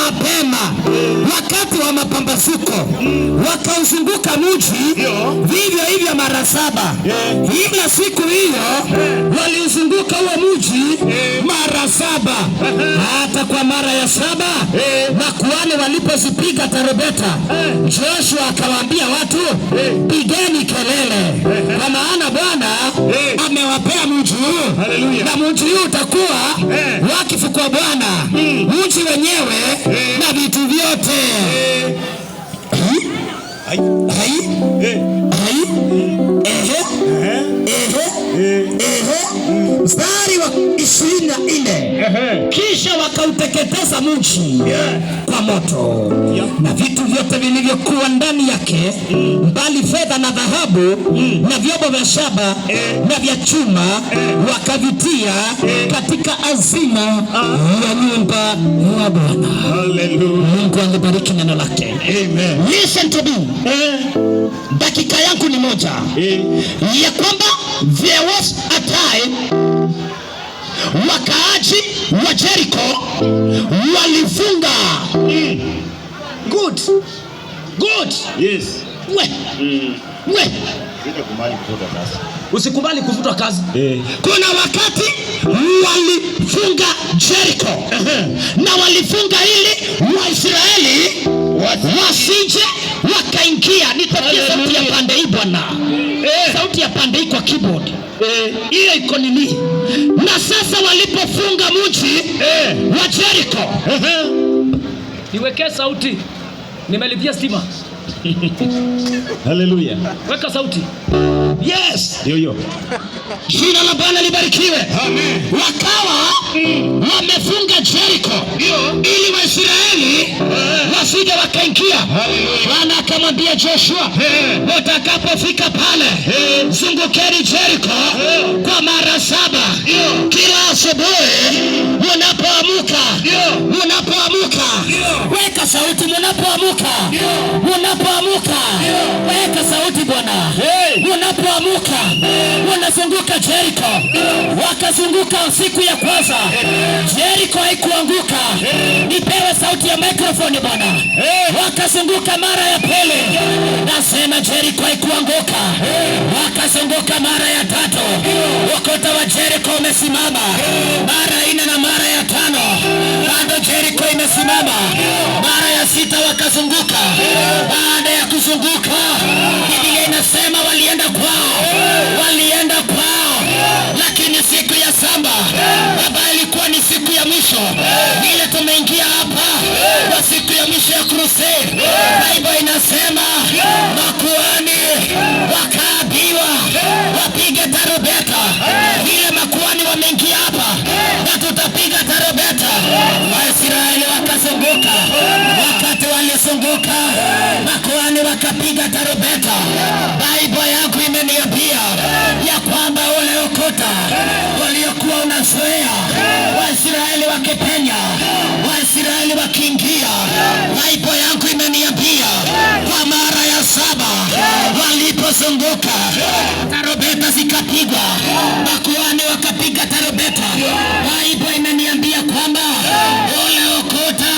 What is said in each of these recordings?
mapema wakati wa mapambazuko wakauzunguka mji vivyo hivyo mara 7. Ila siku hiyo waliuzunguka huo mji mara 7. Hata kwa mara ya 7 makuhani walipozipiga tarumbeta, Joshua akawaambia watu, pigeni kelele, kwa maana Bwana amewapea mji huu, na mji huu utakuwa wakifu kwa Bwana, mji wenyewe na vitu vyote. Mstari wa 24, kisha wakauteketeza mji kwa moto na vitu vyote vilivyokuwa ndani yake, mbali fedha na dhahabu na vyombo vya shaba na vya chuma, wakavitia katika hazina ya nyumba ya Bwana. Mungu alibariki neno lake. Amen. Listen to me. Dakika yangu ni moja, ya kwamba there was a time wakaaji wa Jericho walifunga. Good. Yes. Usikubali kufutwa kazi. Kuna wakati walifunga Jericho na walifunga ili Waisraeli wasije wakaingia. Nitakia sauti ya pande hii bwana. Sauti ya pande hii kwa keyboard. Hiyo iko nini? Na sasa walipofunga mji wa Jericho, niweke sauti, nimelipia stima. Hallelujah. Weka sauti. Yes. Yo. Jina la Bwana libarikiwe. Amen. Wakawa wamefunga Jericho ili Waisraeli wasije wakaingia. Bwana akamwambia Joshua, utakapofika pale, zungukeni Jericho kwa mara 7. Kila asubuhi unapoamuka, weka sauti. Unapoamuka, weka sauti bwana. Unapoamuka unazunguka Jericho. Wakazunguka siku ya kwanza, Jericho haikuanguka. Nipewe sauti ya microphone bwana. Wakazunguka mara ya pili, nasema Jericho haikuanguka. Wakazunguka mara ya 3, ukuta wa Jericho umesimama. Mara 4 na mara ya 5, bado Jericho imesimama. Mara ya 6 wakazunguka. Baada ya kuzunguka, Biblia inasema walienda kwao, lakini siku ya 7 baba ilikuwa ni siku ya mwisho. Vile tumeingia hapa kwa siku ya mwisho ya crusade, Biblia inasema makuhani wakaambiwa wapige tarumbeta. Vile makuhani wameingia hapa na tutapiga tarumbeta, Waisraeli wakazunguka. Wakati walizunguka, makuhani wakapiga tarumbeta. Biblia yangu imeniambia ya kwamba ule ukuta waliokuwa unazuia Waisraeli wakipenya, Waisraeli wakiingia, Biblia yangu imeniambia kwa mara ya 7 walipozunguka, tarumbeta zikapigwa, makuhani wakapiga tarumbeta. Biblia imeniambia kwamba ule ukuta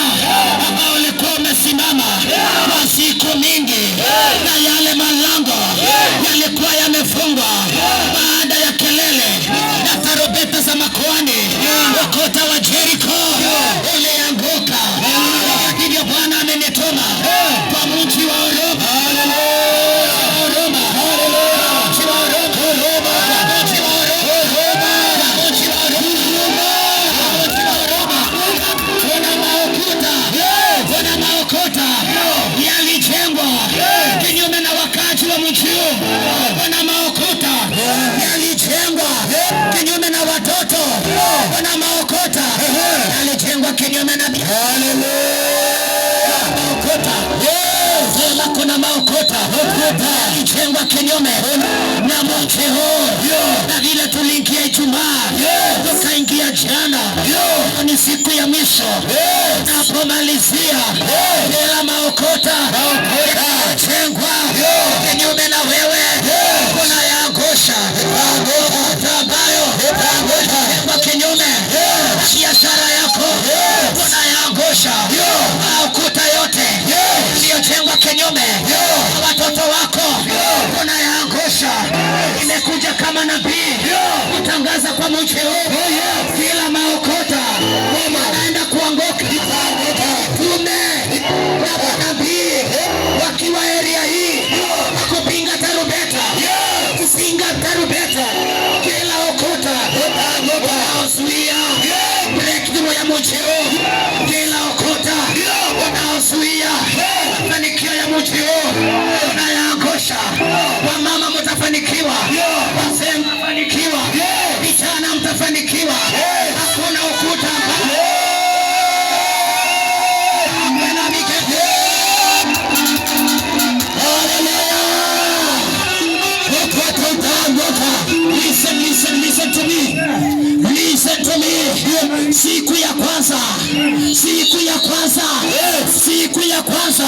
ambao ulikuwa umesimama kwa siku mingi na yale malango yalikuwa yamefungwa, baada ya kelele na tarumbeta za makuhani, ukuta wa Jericho ulianguka. Hivyo Bwana amenituma kwa mji wa Roma. Yalijengwa kinyume na wakati wa mji huu. Kuna maokota yalijengwa kinyume na watoto. Kuna maokota yalijengwa kinyume na maokota. Kuna maokota yalijengwa kinyume na mji huu. Na vile tuliingia Ijumaa, tukaingia jana, ni siku ya mwisho. Napomalizia, bila maokota yajengwa kinyume na wewe, unayaangusha. Maokota ambayo yajengwa kinyume na biashara yako, unayaangusha. nabii kutangaza kwa mche huu kila maokota wanaenda kuanguka. Tume na manabii wakiwa area hii kupinga tarubeta, kusinga tarubeta, kila okota wanaozuia breakthrough ya mche huu, kila okota wanaozuia mafanikio ya mche huu wanayaangusha. Wamama mtafanikiwa, wazee mtafanikiwa, vijana mtafanikiwa. Hakuna ukuta Listen to me. Listen to me. Siku ya kwanza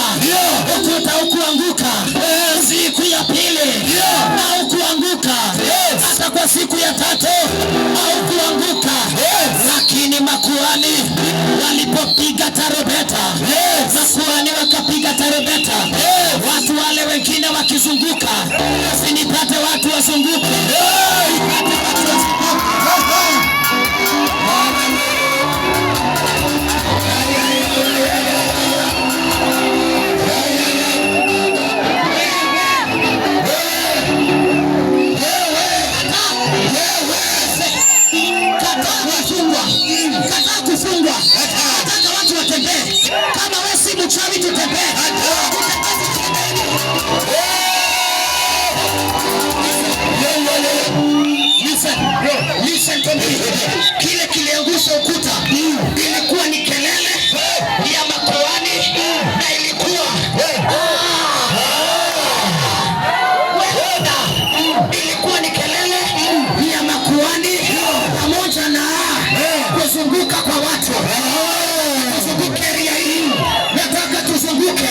ukuta ukuanguka. Siku ya pili na ukuanguka. Hata kwa siku ya tatu ukuanguka. Lakini makuhani walipopiga tarumbeta, makuhani wakapiga tarumbeta, watu wale wengine wakizunguka, usinipate watu wazunguke. Kataa kufungwa. Nataka watu watembee. Kama wewe si mchawi tutembee. Listen to me. Kile kiliangusha ukuta ilikuwa ni kelele ya makuhani na ilikuwa ni kelele ya makuhani pamoja na kuzunguka kwa watu. Tuzunguke area hii. Nataka tuzunguke.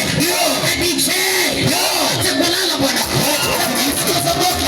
DJ. Tekulala bwana. Tuzunguke.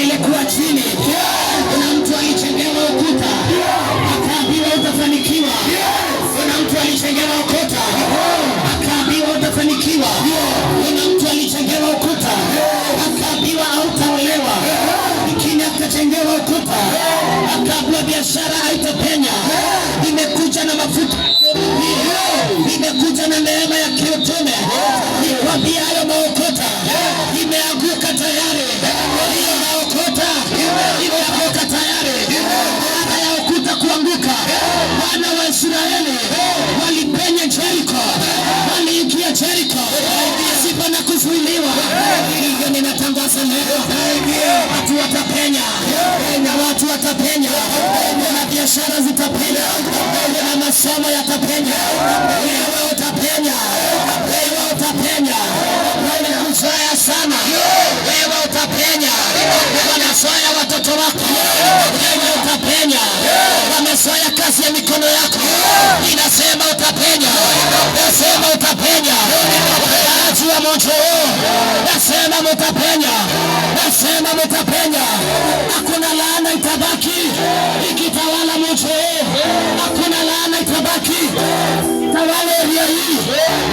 Ilikuwa chini. Kuna mtu alichengewa ukuta akaambiwa utafanikiwa. Kuna mtu alichengewa ukuta akaambiwa utafanikiwa. Kuna mtu alichengewa ukuta akaambiwa hautaolewa. Lakini akachengewa ukuta akaambiwa biashara haitapenya. Imekuja na mafuta, imekuja na neema ya kiutume. Nikwambia hayo maokota imeanguka tayari. Hiyo maokota imeanguka tayari. Baada ya ukuta kuanguka, wana wa Israeli walipenya Jeriko. Tangaza leo, watu watapenya, watu watapenya, na biashara zitapenya, na masomo yatapenya. Wewe utapenya, wewe utapenya. Wanakuzoea sana, wewe utapenya. Wanazoea watoto wako, wewe utapenya. Wamezoea kazi ya mikono yako, inasema utapenya, nasema utapenya. Wakaaji wa moto, nasema mutapenya, nasema mutapenya. Hakuna laana itabaki ikitawala moto, hakuna laana itabaki tawala area hii.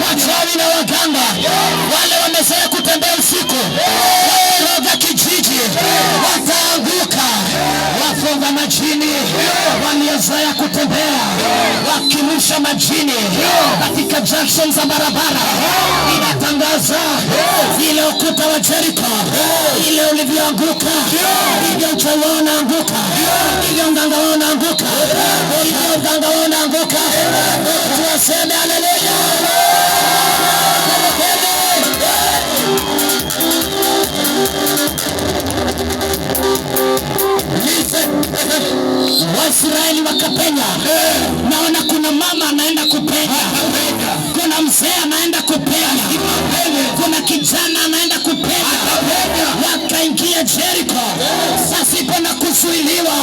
Wachawi na waganga wale wamezoea kutembea usiku, waroga kijiji, wataanguka. Wafunga majini waliozoea kutembea wakirusha majini katika junction za barabara, inatangaza ile ukuta wa Jericho, ile ulivyoanguka, ile uchawi unaanguka, ile uganga unaanguka, ile uganga unaanguka. Tuwaseme haleluya. Waisraeli wakapenya. Naona kuna mama anaenda kupenya, kuna mzee anaenda kupenya, kuna kijana anaenda kupenya. Wakaingia Jericho pasipo na kuzuiliwa.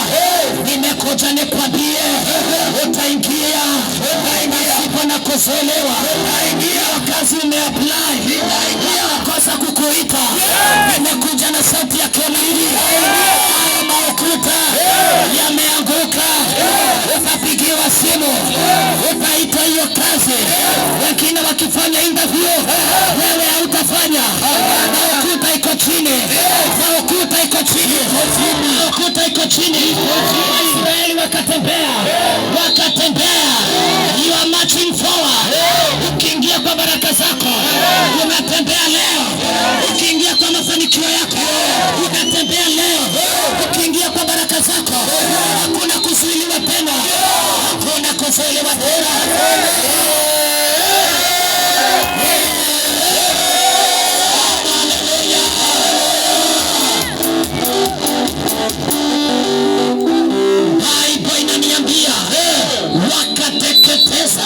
Nimekuja nikwambie, utaingia pasipo na kuzuiliwa. Kazi umeapply, wakosa kukuita. Nimekuja na sauti ya kelele, makuta yameanguka. Utapigiwa simu, utaitwa hiyo kazi. Wengine wakifanya interview, wewe hautafanya. Makuta iko chini, makuta iko chini, makuta iko chini. Waisraeli wakatembea, wakatembea. You are marching forward. Ukiingia kwa baraka zako, unatembea leo. Ukiingia kwa mafanikio yako, unatembea leo. Ukiingia kwa baraka zako, hakuna kuzuiliwa tena, hakuna kuzuiliwa tena. Bible inaniambia wakateketeza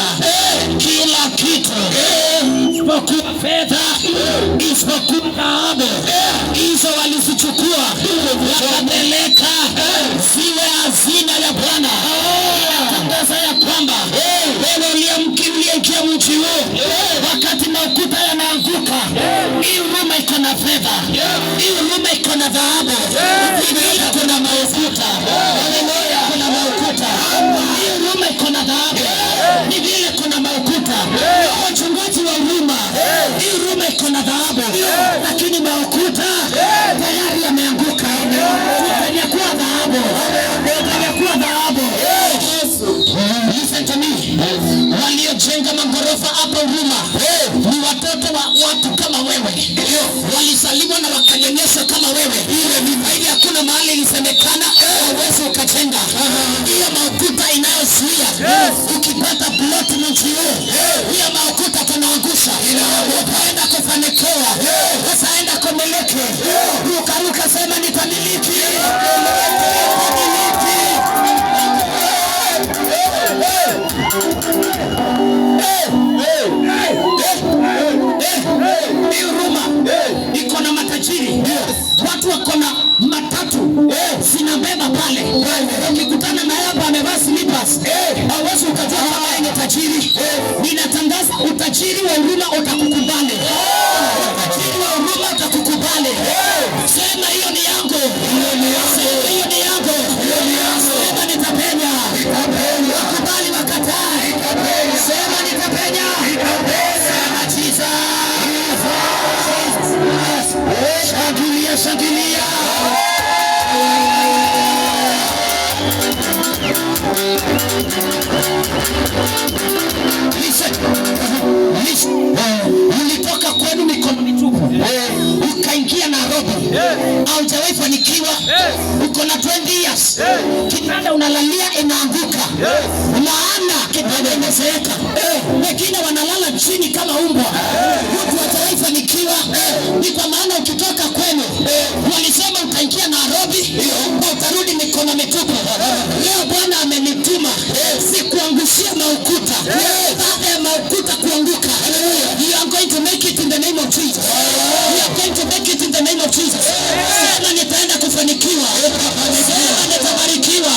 kila kitu isipokuwa fedha, isipokuwa dhahabu. Hizo walizichukua wakapeleka ziwe hazina ya Bwana. Natangaza ya kwamba wewe uliyeingia mji huu, wakati maukuta yanaanguka, hii huruma iko na fedha, hii huruma iko na dhahabu, hii kuna maukuta, kuna maukuta, hii huruma iko na dhahabu, ni vile kuna maukuta. Wachungaji wa huruma, hii huruma iko na dhahabu, lakini maukuta tayari yameanguka. Utakuwa dhahabu, utakuwa dhahabu. Listen to me. Waliojenga magorofa hapa Huruma ni watoto wa watu kama wewe, walizaliwa na wakanyonyeshwa kama wewe. Hivi hakuna mahali ilisemekana uweze ukajenga. Hiyo maukuta inayozuia ukipata plot mji huu, hiyo maukuta tunaangusha. Utaenda kufanikiwa, utaenda kumiliki. Ruka sema nitamiliki. Iko na matajiri, watu wako na matatu zinabeba pale. Ukikutana na hapa amevaa slippers, hauwezi ukajua kama yeye ni tajiri. Ninatangaza utajiri wa Huruma utakukubali. Utajiri wa Huruma utakukubali. Sema hiyo ni yangu, sema hiyo ni yangu, sema nitapenya. Wakubali wakatae, sema nitapenya. Sema Jesus. Shangilia, shangilia. umefanikiwa, uko na 20 years, kitanda unalalia inaanguka, maana kitanda imezeeka. Wengine wanalala chini kama umbwa. Mtu hajaifanikiwa ni kwa maana ukitoka kwenu walisema utaingia Nairobi na utarudi mikono mitupu. Leo Bwana amenituma sikuangushia maukuta, baada ya maukuta kuanguka. You are going to make it in the name of Jesus. You are going to make it in the name of Jesus. Sema nitaenda kufanikiwa, sema nitabarikiwa.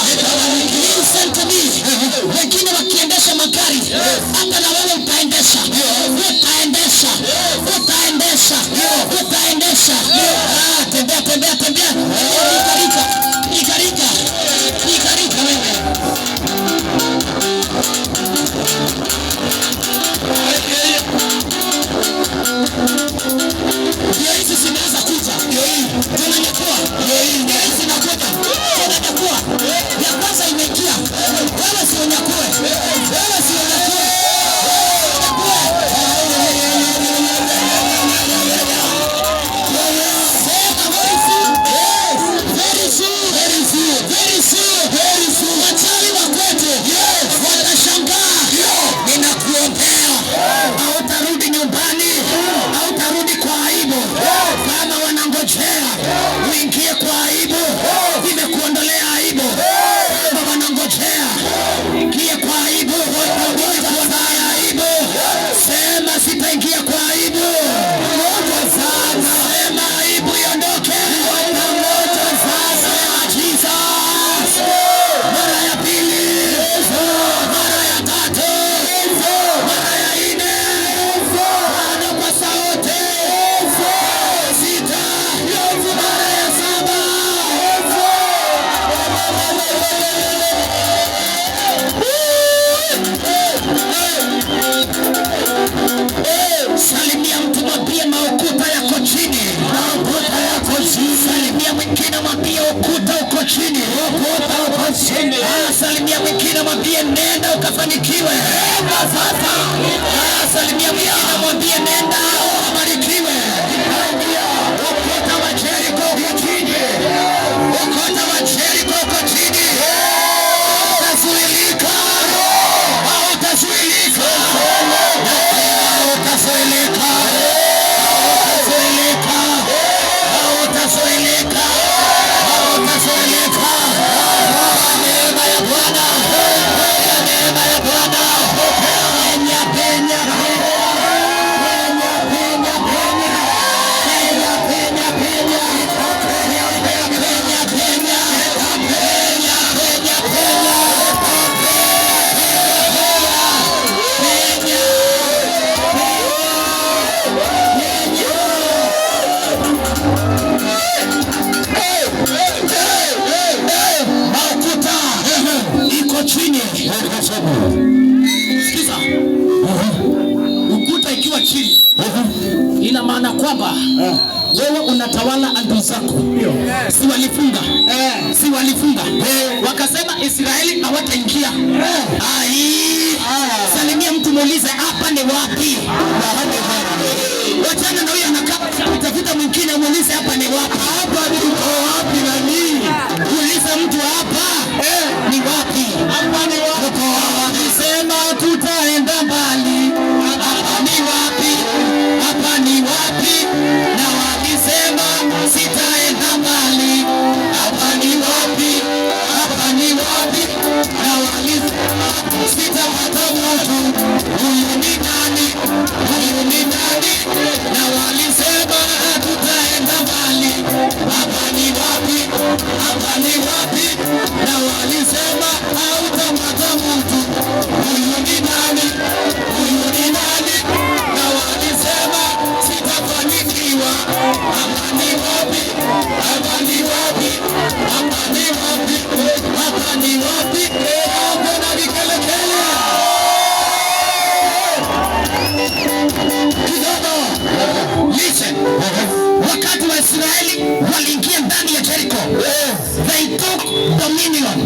Listen to me. Wengine wakiendesha magari, hata na wewe utaendesha, utaendesha, utaendesha, utaendesha. Tembea, tembea, tembea. Ikarika, ikarika, ikarika wewe. Ndio hizi zinaweza kuja. Tunanyakua. Ndio hizi zinakuja. Tunanyakua. Ya kwanza imeingia. Wewe si unyakue. Wewe si unyakue. Wachawi wa kwetu watashangaa. Ninakuombea hautarudi nyumbani, hautarudi kwa aibu. Kama wanangojea uingie kwa aibu, nimekuondolea aibu. Kama wanangojea ingie kwa aibu, nimekuondolea aibu. Sema sitaingia kwa aibu. Sema aibu iondoke. Sema Jesus. Mara ya pili, mara ya tatu, mara ya nne, tano kwa sauti, sita, mara ya saba. Salimia mtu mwambie maukuta yako chini. Maukuta yako chini. Salimia mwingine mwambie ukuta uko chini. Ukuta uko chini. Salimia mwingine mwambie nenda ukafanikiwe. Nenda sasa. Salimia mwingine mwambie nenda ukabarikiwe. Ukuta wa Jericho uko chini. Ukuta wa Jericho uko chini. Utazuilika. Utazuilika. Utazuilika. Utazuilika. Utazuilika. Utazuilika. Neema ya Bwana. Neema ya Bwana. Penya, penya, penya. Penya, penya, penya. Penya, penya, penya. Penya, penya, penya. Penya, penya, penya. Maukuta iko chini. Sikiza. Ukuta ikiwa chini ina maana kwamba wewe unatawala adui zako. Si walifunga? Si walifunga? Wakasema Israeli hawataingia. Salimia mtu muulize hapa ni wapi? Wachana na huyo anakaa tafuta mwingine muulize hapa ni wapi? Hapa ni wapi nani? Uliza mtu hapa ni wapi? Hapa ni wapi? Sema tutaenda mbali. Hapa ni wapi? Hapa ni wapi? Na walisema sitaenda mbali. Hapa ni wapi? Hapa ni wapi? Na walisema sitapata mtu. Huyu ni nani? Huyu ni nani? Na walisema tutaenda mbali. Hapa ni wapi? Hapa ni wapi? Na walisema hautapata mtu. Huyu ni nani? Huyu ni nani? Na walisema sitafanikiwa. Hapa ni wapi? Hapa ni wapi? Hapa ni wapi? Hapa ni wapi? Kuna vikelekele kidogo. Listen. Wakati wa Israeli waliingia ndani ya Jericho, they took dominion.